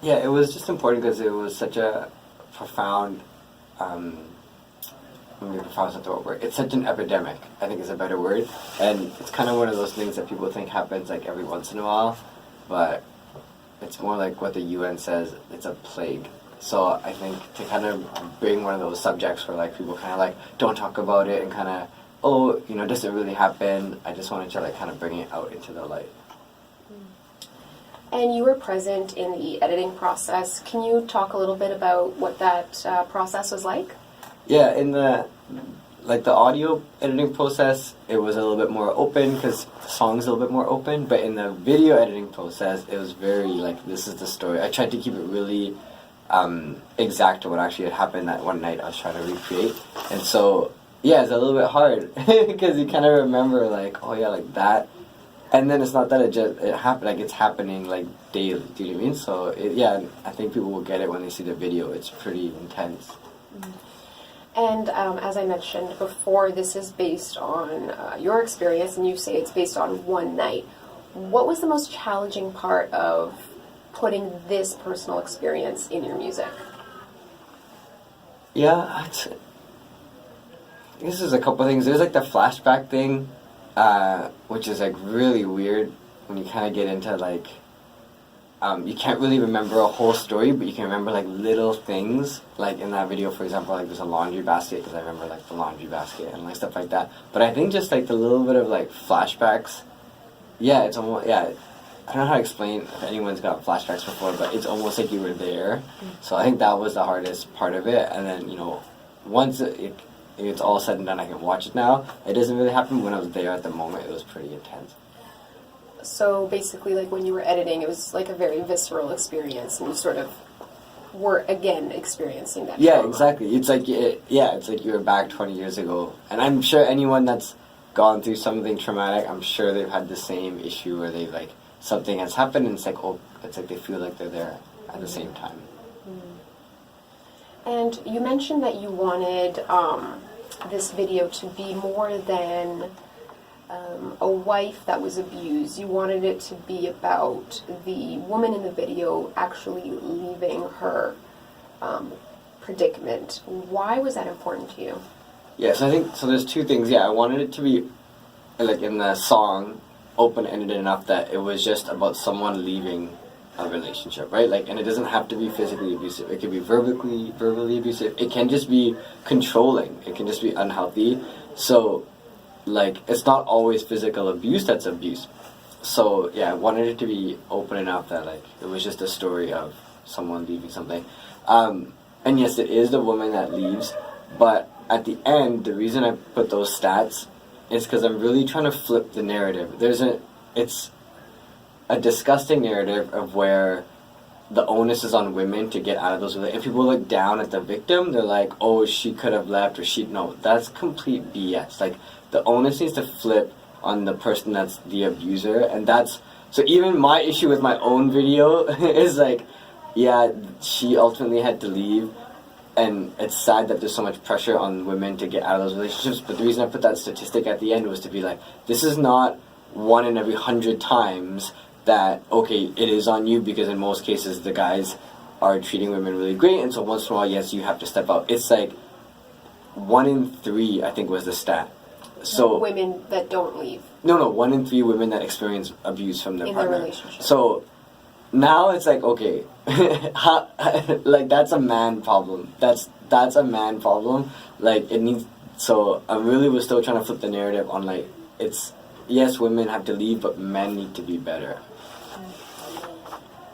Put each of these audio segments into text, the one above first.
Yeah, it was just important because it was such a profound, maybe profound is not the right word. It's such an epidemic, I think is a better word. And it's kind of one of those things that people think happens like every once in a while, but it's more like what the UN says, it's a plague. So I think to kind of bring one of those subjects where like people kind of like don't talk about it and kind of, oh, you know, does it really happen? I just wanted to like kind of bring it out into the light. And you were present in the editing process. Can you talk a little bit about what that process was like? Yeah, in the audio editing process, it was a little bit more open because the song's a little bit more open. But in the video editing process, it was very like, this is the story. I tried to keep it really exact to what actually had happened that one night I was trying to recreate. And so, yeah, it's a little bit hard because you kind of remember like, oh yeah, like that. And then it's not that it happened, like it's happening like daily, do you know what I mean? So, yeah, I think people will get it when they see the video. It's pretty intense. Mm-hmm. And as I mentioned before, this is based on your experience, and you say it's based on one night. What was the most challenging part of putting this personal experience in your music? Yeah, this is a couple of things. There's like the flashback thing, which is like really weird when you kind of get into like, you can't really remember a whole story, but you can remember like little things. Like in that video, for example, like there's a laundry basket because I remember like the laundry basket and like stuff like that. But I think just like the little bit of like flashbacks, yeah, it's almost, yeah, I don't know how to explain if anyone's got flashbacks before, but it's almost like you were there. So I think that was the hardest part of it. And then, you know, once it's all said and done, I can watch it now. It doesn't really happen. When I was there at the moment, it was pretty intense. So basically, like when you were editing, it was like a very visceral experience, and you sort of were again experiencing that. Yeah, trauma. exactly. It's like it's like you were back 20 years ago, and I'm sure anyone that's gone through something traumatic, I'm sure they've had the same issue where they like something has happened, and it's like they feel like they're there at the same time. And you mentioned that you wanted this video to be more than a wife that was abused. You wanted it to be about the woman in the video actually leaving her predicament. Why was that important to you? Yeah, so I think, so there's two things. Yeah, I wanted it to be, like in the song, open-ended enough that it was just about someone leaving a relationship, right? Like, and it doesn't have to be physically abusive. It can be verbally abusive. It can just be controlling. It can just be unhealthy. So, like, it's not always physical abuse that's abuse. So, yeah, I wanted it to be open enough that, like, it was just a story of someone leaving something. And yes, it is the woman that leaves, but at the end, the reason I put those stats is because I'm really trying to flip the narrative. It's a disgusting narrative of where the onus is on women to get out of those relationships. If people look down at the victim, they're like, oh, she could have left, or no, that's complete BS. Like, the onus needs to flip on the person that's the abuser, and so even my issue with my own video is like, yeah, she ultimately had to leave, and it's sad that there's so much pressure on women to get out of those relationships, but the reason I put that statistic at the end was to be like, this is not 1 in every 100 times that, okay, it is on you, because in most cases the guys are treating women really great, and so once in a while, yes, you have to step out. It's like 1 in 3, I think, was the stat. So women that don't leave. No, 1 in 3 women that experience abuse from their partner. In their relationship. So now it's like, okay, like that's a man problem. That's a man problem. Like it needs. So I really was still trying to flip the narrative on like, it's, yes, women have to leave, but men need to be better.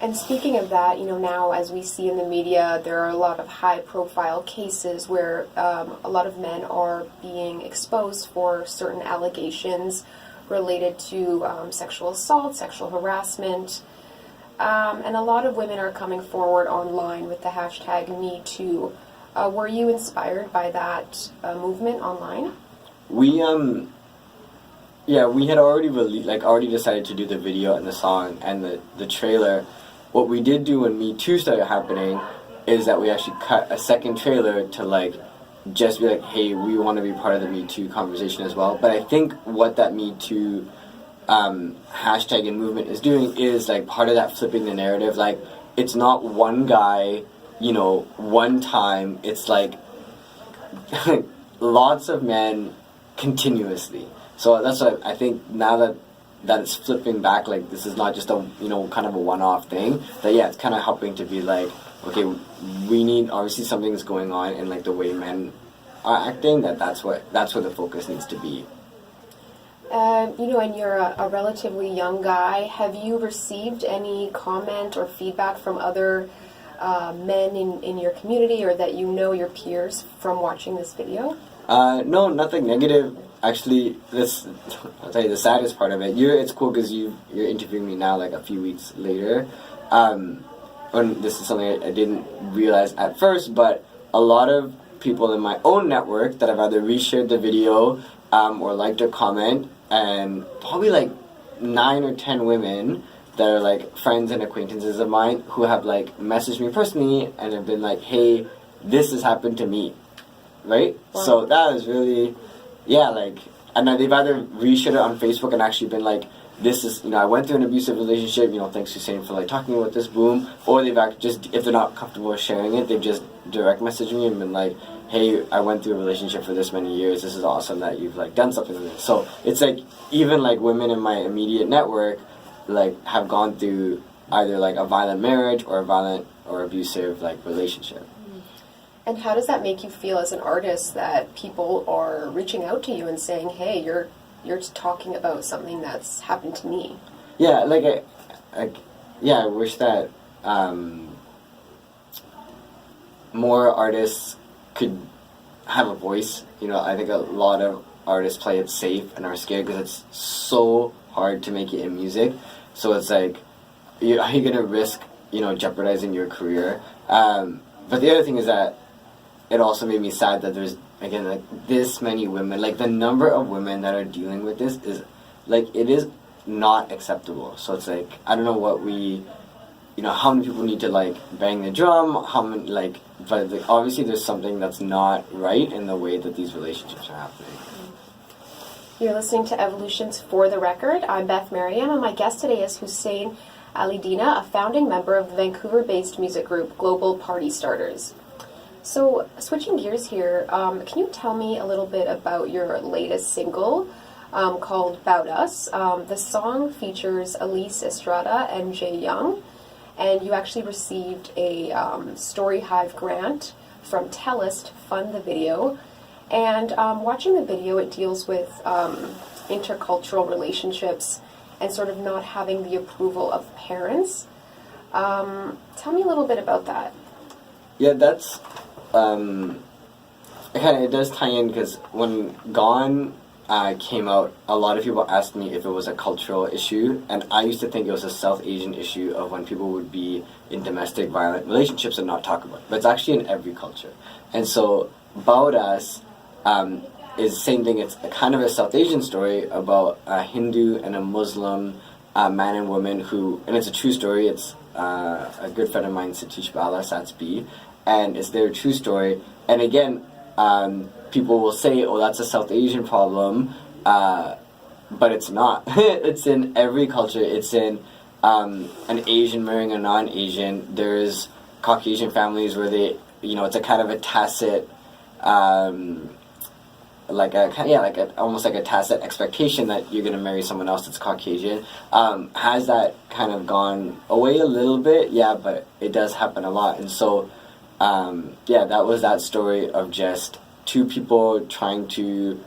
And speaking of that, now as we see in the media, there are a lot of high-profile cases where a lot of men are being exposed for certain allegations related to sexual assault, sexual harassment, and a lot of women are coming forward online with the hashtag #MeToo. Were you inspired by that movement online? We had already decided to do the video and the song and the trailer. What we did do when Me Too started happening is that we actually cut a second trailer to like just be like, hey, we want to be part of the Me Too conversation as well. But I think what that Me Too hashtag and movement is doing is like part of that flipping the narrative. Like, it's not one guy, one time. It's like lots of men continuously. So that's what I think now that it's flipping back, like this is not just a kind of a one-off thing. That it's kind of helping to be like, okay, we need, obviously something's going on in like the way men are acting. That's where the focus needs to be. And you're a relatively young guy. Have you received any comment or feedback from other men in your community, or that your peers from watching this video? No, nothing negative. Actually, I'll tell you the saddest part of it. It's cool because you're interviewing me now, like a few weeks later. And this is something I didn't realize at first, but a lot of people in my own network that have either reshared the video or liked or comment, and probably like 9 or 10 women that are like friends and acquaintances of mine who have like messaged me personally and have been like, hey, this has happened to me, right? Wow. So that is really, and then they've either reshared it on Facebook and actually been like, this is, I went through an abusive relationship, thanks Hussein for like talking about this, boom. Or they've actually just, if they're not comfortable with sharing it, they've just direct messaged me and been like, hey, I went through a relationship for this many years, this is awesome that you've like done something with it. So it's like, even like women in my immediate network like have gone through either like a violent marriage or a violent or abusive like relationship. And how does that make you feel as an artist that people are reaching out to you and saying, hey, you're talking about something that's happened to me? Yeah, I wish that more artists could have a voice. I think a lot of artists play it safe and are scared because it's so hard to make it in music. So it's like, are you going to risk, jeopardizing your career? But the other thing is that it also made me sad that there's, again, like this many women, like the number of women that are dealing with this is, like, it is not acceptable. So it's like, I don't know what how many people need to like bang the drum, how many, like, but like, obviously there's something that's not right in the way that these relationships are happening. You're listening to Evolutions for the Record. I'm Beth Mariam, and my guest today is Hussein Alidina, a founding member of the Vancouver-based music group Global Party Starters. So, switching gears here, can you tell me a little bit about your latest single called Bout Us? The song features Elise Estrada and Jay Young, and you actually received a Story Hive grant from TELUS to fund the video. And watching the video, it deals with intercultural relationships and sort of not having the approval of parents. Tell me a little bit about that. Yeah, that's it does tie in because when Gone came out, a lot of people asked me if it was a cultural issue, and I used to think it was a South Asian issue of when people would be in domestic violent relationships and not talk about it. But it's actually in every culture. And so Bout Us is the same thing. It's kind of a South Asian story about a Hindu and a Muslim man and woman who, and it's a true story. It's a good friend of mine, Satish Bala, Satsby, and it's their true story. And again, people will say, oh, that's a South Asian problem, but it's not. It's in every culture. It's in an Asian marrying a non-Asian. There's Caucasian families where they, it's a kind of a tacit, almost like a tacit expectation that you're going to marry someone else that's Caucasian. Has that kind of gone away a little bit? Yeah, but it does happen a lot. And so, that was that story of just two people trying to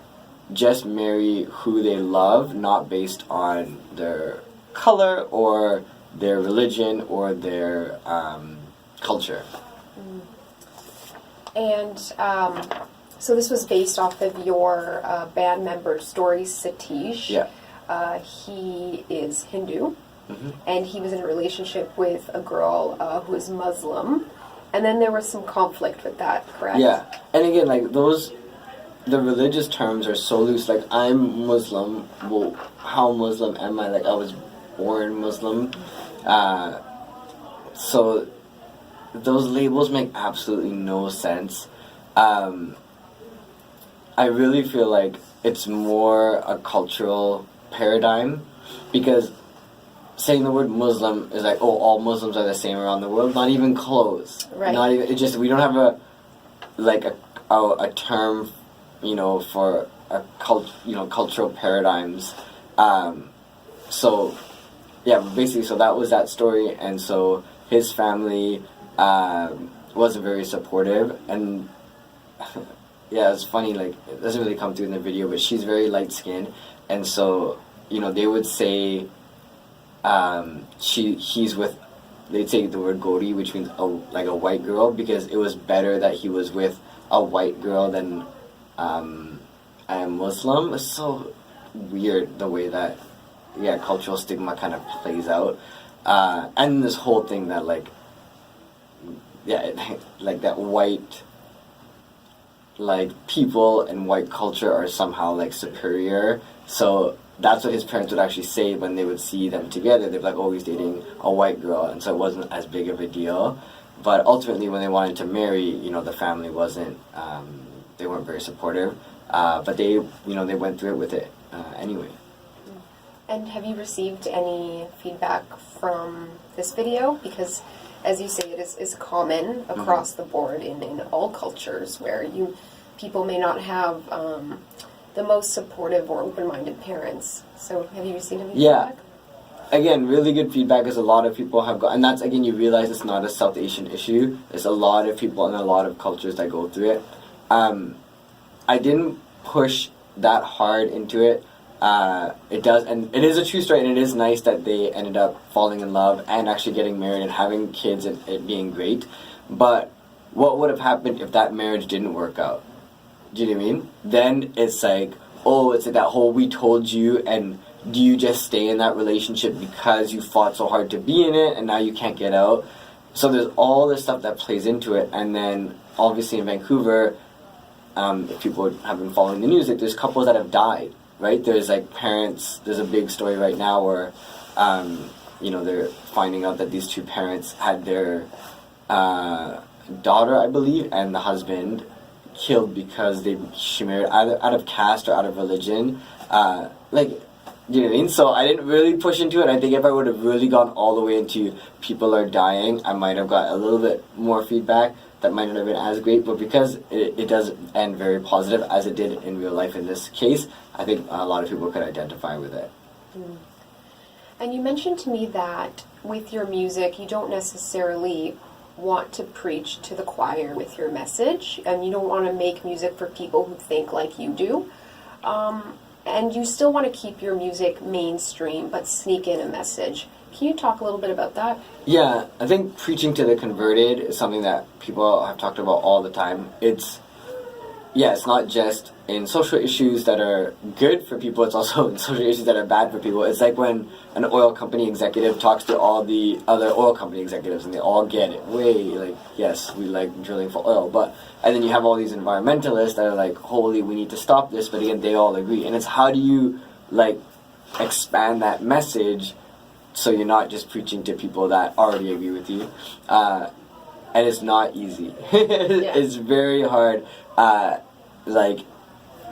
just marry who they love, not based on their color or their religion or their culture. And so this was based off of your band member story, Satish. Yeah. He is Hindu, mm-hmm. and he was in a relationship with a girl who is Muslim. And then there was some conflict with that, correct? Yeah. And again, like, the religious terms are so loose. Like, I'm Muslim. Well, how Muslim am I? Like, I was born Muslim. So those labels make absolutely no sense. I really feel like it's more a cultural paradigm because saying the word Muslim is like, oh, all Muslims are the same around the world. Not even close. Right. Not even. It just, we don't have a term, for cultural paradigms. So yeah, basically, so that was that story, and so his family wasn't very supportive, and yeah, it's funny, like, it doesn't really come through in the video, but she's very light-skinned, and so, they would say, they'd say the word Gori, which means a white girl, because it was better that he was with a white girl than a Muslim. It's so weird the way that, cultural stigma kind of plays out. And this whole thing that, like that white, people and white culture are somehow, superior. So that's what his parents would actually say when they would see them together. They'd be like, oh, he's dating a white girl, and so it wasn't as big of a deal. But ultimately, when they wanted to marry, the family wasn't, they weren't very supportive. But they went through it with it anyway. And have you received any feedback from this video? Because, as you say, it is common across the board in all cultures where people may not have the most supportive or open-minded parents. So have you received any feedback? Again, really good feedback, because a lot of people have got, and that's, again, you realize it's not a South Asian issue. There's a lot of people and a lot of cultures that go through it. I didn't push that hard into it. It does, and it is a true story, and it is nice that they ended up falling in love and actually getting married and having kids and it being great. But what would have happened if that marriage didn't work out? Do you know what I mean? Then it's like, oh, it's like that whole we told you, and do you just stay in that relationship because you fought so hard to be in it and now you can't get out? So there's all this stuff that plays into it. And then obviously in Vancouver, if people have been following the news, there's couples that have died, right? There's parents, there's a big story right now where they're finding out that these two parents had their daughter, I believe, and the husband killed because she married either out of caste or out of religion. Do you know what I mean? So I didn't really push into it. I think if I would have really gone all the way into people are dying, I might have got a little bit more feedback that might not have been as great. But because it does end very positive, as it did in real life in this case, I think a lot of people could identify with it. Mm. And you mentioned to me that with your music, you don't necessarily want to preach to the choir with your message, and you don't want to make music for people who think like you do. And you still want to keep your music mainstream, but sneak in a message. Can you talk a little bit about that? Yeah, I think preaching to the converted is something that people have talked about all the time. It's not just in social issues that are good for people, it's also in social issues that are bad for people. It's like when an oil company executive talks to all the other oil company executives and they all get it. Yes, we like drilling for oil, and then you have all these environmentalists that are like, holy, we need to stop this, but again, they all agree. And it's how do you, expand that message so you're not just preaching to people that already agree with you. And it's not easy. It's very hard.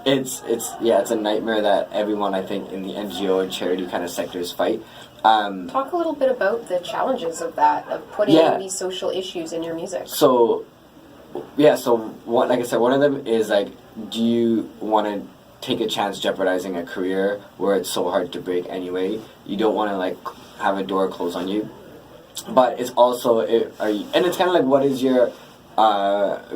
It's a nightmare that everyone, I think, in the NGO and charity kind of sectors fight. Talk a little bit about the challenges of that, of putting these social issues in your music. So like I said, one of them is do you want to take a chance jeopardizing a career where it's so hard to break anyway? You don't want to have a door close on you. But it's also, and it's kind of what is your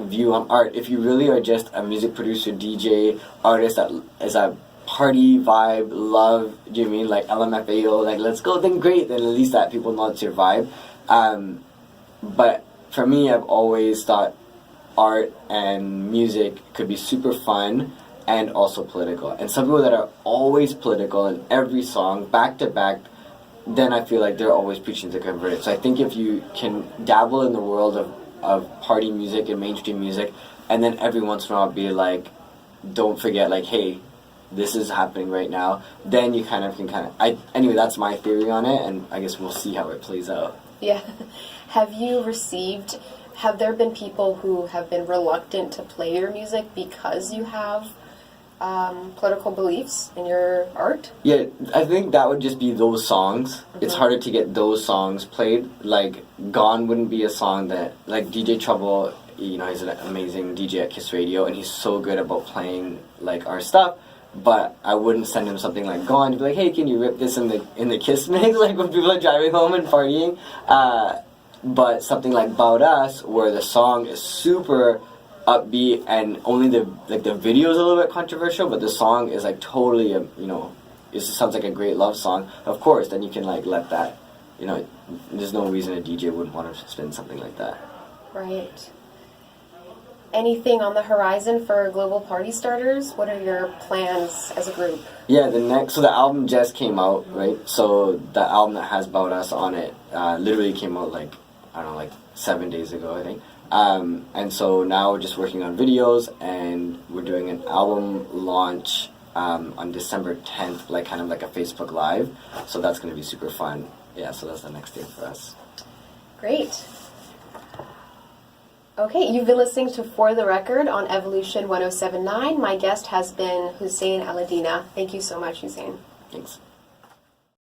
view on art? If you really are just a music producer, DJ, artist that is a party vibe, love, do you mean LMFAO, let's go, then great, then at least that people know it's your vibe. But for me, I've always thought art and music could be super fun and also political. And some people that are always political in every song, back to back, then I feel like they're always preaching to convert. So I think if you can dabble in the world of party music and mainstream music, and then every once in a while be don't forget, hey, this is happening right now, then you anyway, that's my theory on it, and I guess we'll see how it plays out. Yeah. Have there been people who have been reluctant to play your music because you have political beliefs in your art? Yeah, I think that would just be those songs. It's Mhm. harder to get those songs played. Like, Gone wouldn't be a song that, like, DJ Trouble, you know, he's an amazing DJ at Kiss Radio, and he's so good about playing, like, our stuff. But I wouldn't send him something like Gone to be like, hey, can you rip this in the Kiss mix, like when people are driving home and partying. But something like About Us, where the song is super upbeat and only the video is a little bit controversial, but the song is like totally you know, it just sounds like a great love song. Of course, then you can like let that, you know, there's no reason a DJ wouldn't want to spin something like that. Right. Anything on the horizon for Global Party Starters? What are your plans as a group? Yeah, so the album just came out, right? So the album that has About Us on it literally came out like, I don't know, like 7 days ago, I think. And so now we're just working on videos, and we're doing an album launch on December 10th, like kind of like a Facebook Live. So that's going to be super fun. Yeah, so that's the next thing for us. Great. Okay, you've been listening to For the Record on Evolution 107.9. My guest has been Hussein Aladina. Thank you so much, Hussein. Thanks.